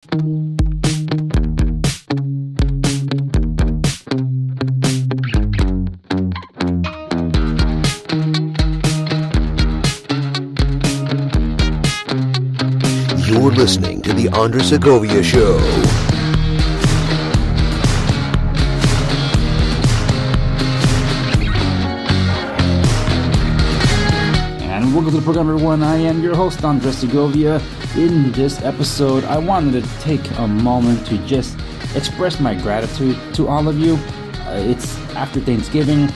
You're listening to The Andre Segovia Show. And welcome to the program, everyone. I am your host, Andre Segovia. In this episode, I wanted to take a moment to just express my gratitude to all of you. It's after Thanksgiving,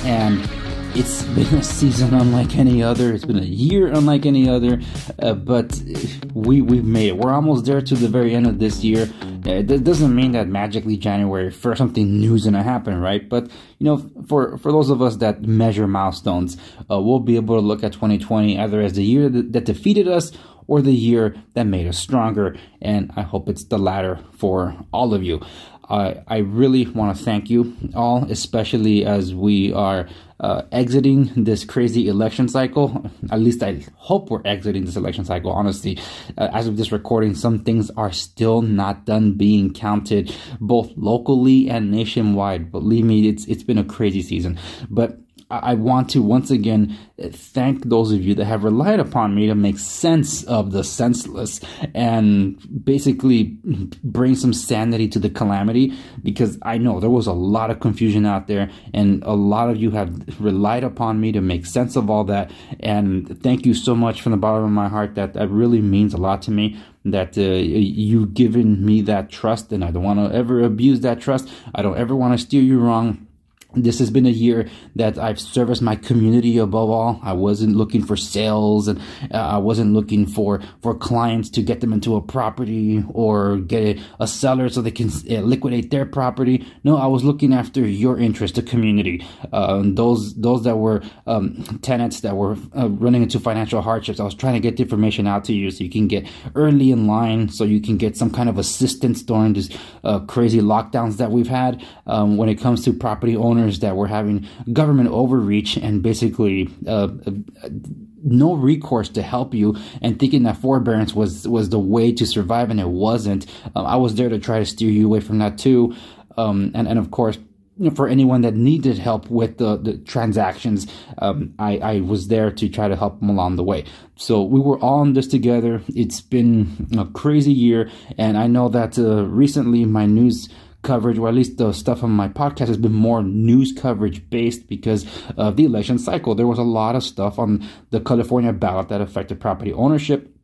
and it's been a season unlike any other. It's been a year unlike any other, but we've made it. We're almost there to the very end of this year. That doesn't mean that magically January 1st something new is going to happen, right? But, you know, for those of us that measure milestones, we'll be able to look at 2020 either as the year that defeated us or the year that made us stronger. And I hope it's the latter for all of you. I really want to thank you all, especially as we are exiting this crazy election cycle. At least I hope we're exiting this election cycle. Honestly, as of this recording, some things are still not done being counted, both locally and nationwide. Believe me, it's been a crazy season. But I want to once again thank those of you that have relied upon me to make sense of the senseless and basically bring some sanity to the calamity, because I know there was a lot of confusion out there and a lot of you have relied upon me to make sense of all that. And thank you so much from the bottom of my heart. That really means a lot to me, that you've given me that trust, and I don't want to ever abuse that trust. I don't ever want to steer you wrong. This has been a year that I've serviced my community above all. I wasn't looking for sales, and I wasn't looking for clients to get them into a property or get a seller so they can liquidate their property. No, I was looking after your interest, the community, those that were tenants that were running into financial hardships. I was trying to get the information out to you so you can get early in line, so you can get some kind of assistance during these crazy lockdowns that we've had when it comes to property owners that were having government overreach and basically no recourse to help you, and thinking that forbearance was the way to survive, and it wasn't. I was there to try to steer you away from that too. And of course, for anyone that needed help with the transactions, I was there to try to help them along the way. So we were all in this together. It's been a crazy year, and I know that recently my news coverage, or at least the stuff on my podcast, has been more news coverage based because of the election cycle. There was a lot of stuff on the California ballot that affected property ownership.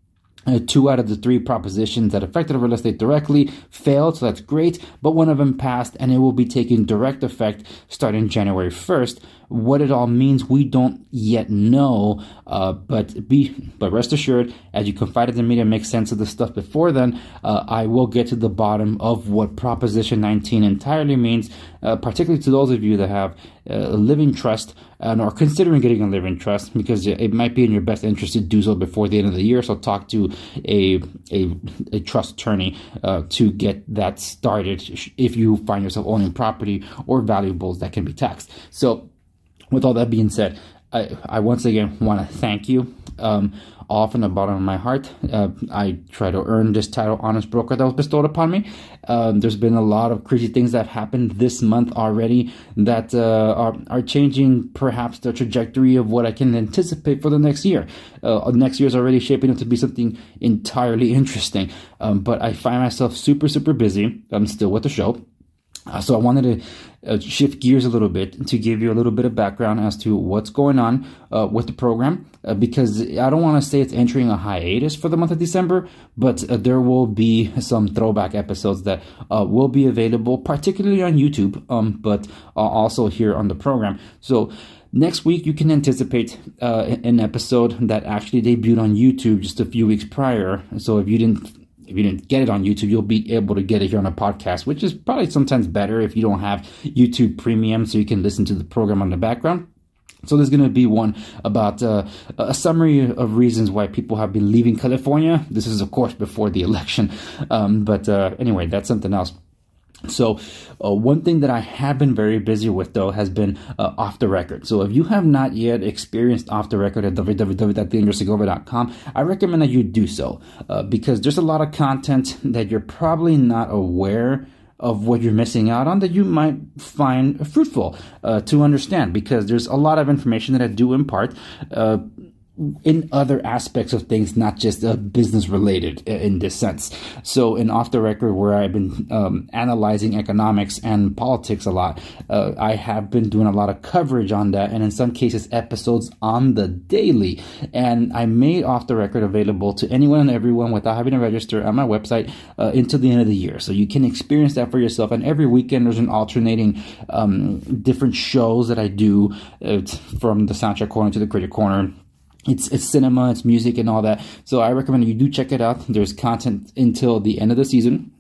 2 out of the 3 propositions that affected real estate directly failed, so that's great. But one of them passed, and it will be taking direct effect starting January 1st. What it all means, we don't yet know, but rest assured, as you confided in me to make sense of the stuff before then, I will get to the bottom of what Proposition 19 entirely means, particularly to those of you that have a living trust and are considering getting a living trust, because it might be in your best interest to do so before the end of the year. So talk to a trust attorney to get that started if you find yourself owning property or valuables that can be taxed. So with all that being said, I once again want to thank you all from the bottom of my heart. I try to earn this title, Honest Broker, that was bestowed upon me. There's been a lot of crazy things that have happened this month already that are changing perhaps the trajectory of what I can anticipate for the next year. Next year is already shaping up to be something entirely interesting. But I find myself super, super busy. I'm still with the show. So I wanted to shift gears a little bit to give you a little bit of background as to what's going on with the program, because I don't want to say it's entering a hiatus for the month of December, but there will be some throwback episodes that will be available, particularly on YouTube, but also here on the program. So next week, you can anticipate an episode that actually debuted on YouTube just a few weeks prior. So if you didn't get it on YouTube, you'll be able to get it here on a podcast, which is probably sometimes better if you don't have YouTube Premium, so you can listen to the program on the background. So there's going to be one about a summary of reasons why people have been leaving California. This is, of course, before the election. But anyway, that's something else. So one thing that I have been very busy with, though, has been off the record. So if you have not yet experienced off the record at www.theandresegovia.com, I recommend that you do so because there's a lot of content that you're probably not aware of what you're missing out on that you might find fruitful to understand, because there's a lot of information that I do impart in other aspects of things, not just business related in this sense. So in Off the Record, where I've been analyzing economics and politics a lot, I have been doing a lot of coverage on that, and in some cases episodes on the daily. And I made Off the Record available to anyone and everyone without having to register on my website until the end of the year. So you can experience that for yourself. And every weekend there's an alternating different shows that I do from the Soundtrack Corner to the Critic Corner. It's cinema, it's music, and all that. So I recommend you do check it out. There's content until the end of the season,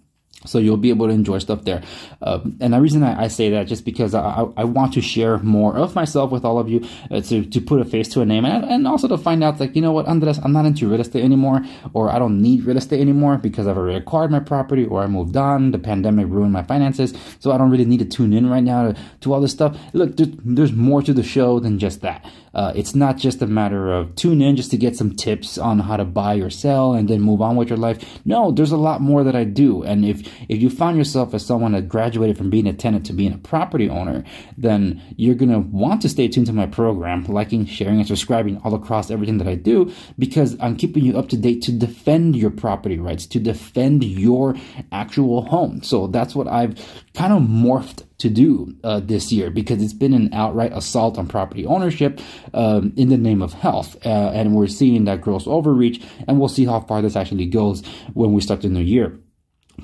so you'll be able to enjoy stuff there. And the reason I say that, just because I want to share more of myself with all of you, to put a face to a name, and also to find out, like, you know what, Andres, I'm not into real estate anymore, or I don't need real estate anymore because I've already acquired my property, or I moved on, the pandemic ruined my finances, so I don't really need to tune in right now to all this stuff. Look, there's more to the show than just that. It's not just a matter of tune in just to get some tips on how to buy or sell and then move on with your life. No, there's a lot more that I do. And if you find yourself as someone that graduated from being a tenant to being a property owner, then you're going to want to stay tuned to my program, liking, sharing, and subscribing all across everything that I do, because I'm keeping you up to date to defend your property rights, to defend your actual home. So that's what I've kind of morphed to do this year, because it's been an outright assault on property ownership in the name of health, and we're seeing that gross overreach, and we'll see how far this actually goes when we start the new year.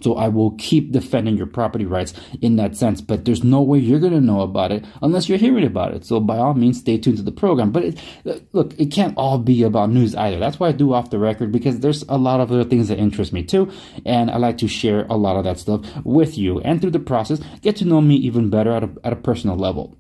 So I will keep defending your property rights in that sense, but there's no way you're going to know about it unless you're hearing about it. So by all means, stay tuned to the program. But look, it can't all be about news either. That's why I do Off the Record, because there's a lot of other things that interest me too, and I like to share a lot of that stuff with you, and through the process, get to know me even better at a personal level.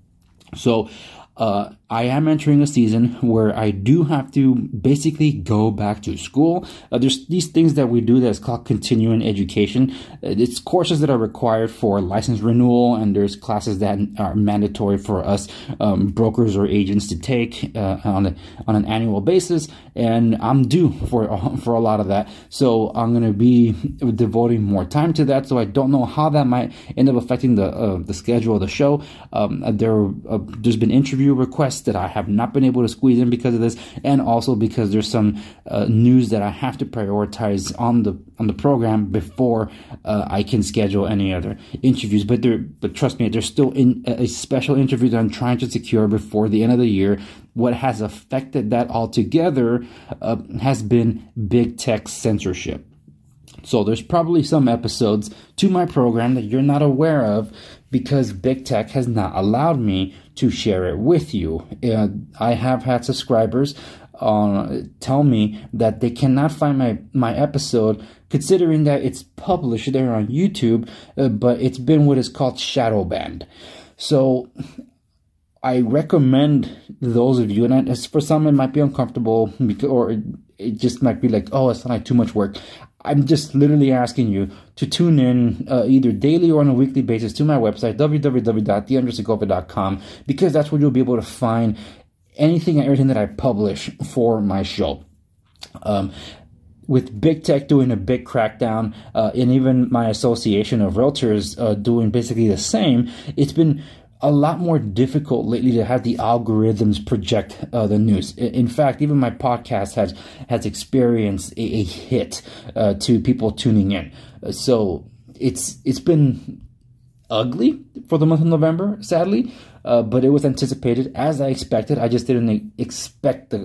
So I am entering a season where I do have to basically go back to school. There's these things that we do that's called continuing education. It's courses that are required for license renewal, and there's classes that are mandatory for us brokers or agents to take on an annual basis, and I'm due for a lot of that. So I'm going to be devoting more time to that. So I don't know how that might end up affecting the schedule of the show. There's been interview requests that I have not been able to squeeze in because of this, and also because there's some news that I have to prioritize on the program before I can schedule any other interviews. But trust me, there's still a special interview that I'm trying to secure before the end of the year. What has affected that altogether has been big tech censorship. So there's probably some episodes to my program that you're not aware of because big tech has not allowed me to share it with you. I have had subscribers tell me that they cannot find my episode, considering that it's published there on YouTube, but it's been what is called shadow banned. So I recommend those of you, and for some it might be uncomfortable, or it just might be like, oh, it's not like too much work. I'm just literally asking you to tune in either daily or on a weekly basis to my website, www.theandresegovia.com, because that's where you'll be able to find anything and everything that I publish for my show. With big tech doing a big crackdown, and even my association of realtors doing basically the same, it's been a lot more difficult lately to have the algorithms project the news. In fact, even my podcast has experienced a hit to people tuning in. So it's been ugly for the month of November, sadly, but it was anticipated, as I expected. I just didn't expect the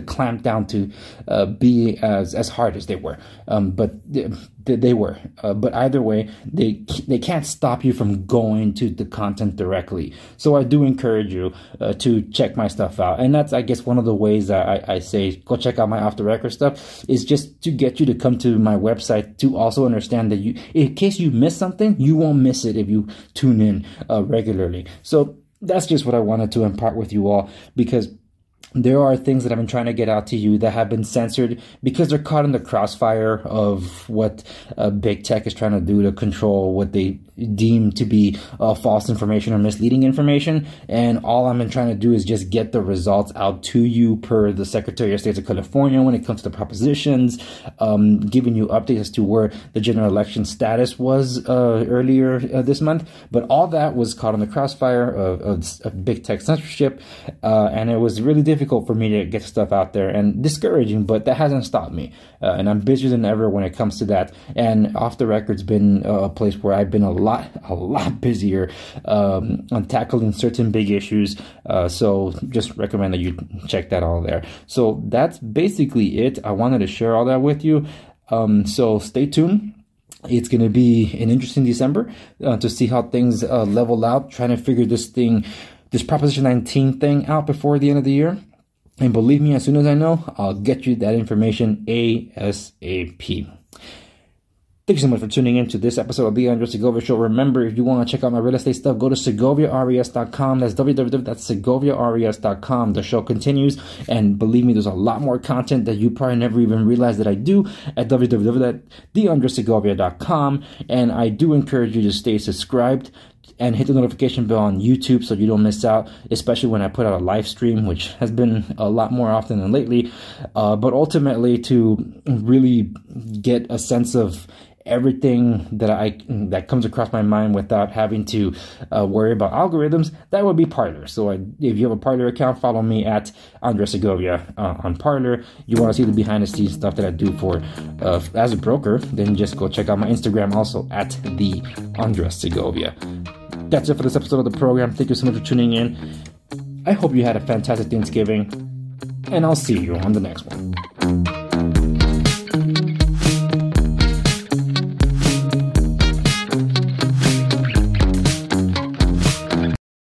clampdown to be as hard as they were, but they were. But either way, they can't stop you from going to the content directly. So I do encourage you to check my stuff out, and that's, I guess, one of the ways that I say go check out my off the record stuff, is just to get you to come to my website to also understand that in case you miss something, you won't miss it if you tune in regularly. So that's just what I wanted to impart with you all, because there are things that I've been trying to get out to you that have been censored because they're caught in the crossfire of what big tech is trying to do to control what they deem to be false information or misleading information. And all I've been trying to do is just get the results out to you per the Secretary of State of California when it comes to propositions, giving you updates as to where the general election status was earlier this month. But all that was caught in the crossfire of big tech censorship, and it was really difficult for me to get stuff out there and discouraging, but that hasn't stopped me. And I'm busier than ever when it comes to that. And Off the Record's been a place where I've been a lot busier on tackling certain big issues. So just recommend that you check that all there. So that's basically it. I wanted to share all that with you. So stay tuned. It's going to be an interesting December to see how things level out, trying to figure this Proposition 19 thing out before the end of the year. And believe me, as soon as I know, I'll get you that information ASAP. Thank you so much for tuning in to this episode of the Andre Segovia Show. Remember, if you want to check out my real estate stuff, go to segoviares.com. That's www.segoviares.com. The show continues, and believe me, there's a lot more content that you probably never even realized that I do at www.theandresegovia.com. And I do encourage you to stay subscribed and hit the notification bell on YouTube so you don't miss out, especially when I put out a live stream, which has been a lot more often than lately. But ultimately, to really get a sense of everything that comes across my mind without having to worry about algorithms, that would be Parler. So if you have a Parler account, follow me at Andre Segovia on Parler. You want to see the behind the scenes stuff that I do for as a broker, then just go check out my Instagram also at the Andre Segovia. That's it for this episode of the program. Thank you so much for tuning in. I hope you had a fantastic Thanksgiving, and I'll see you on the next one.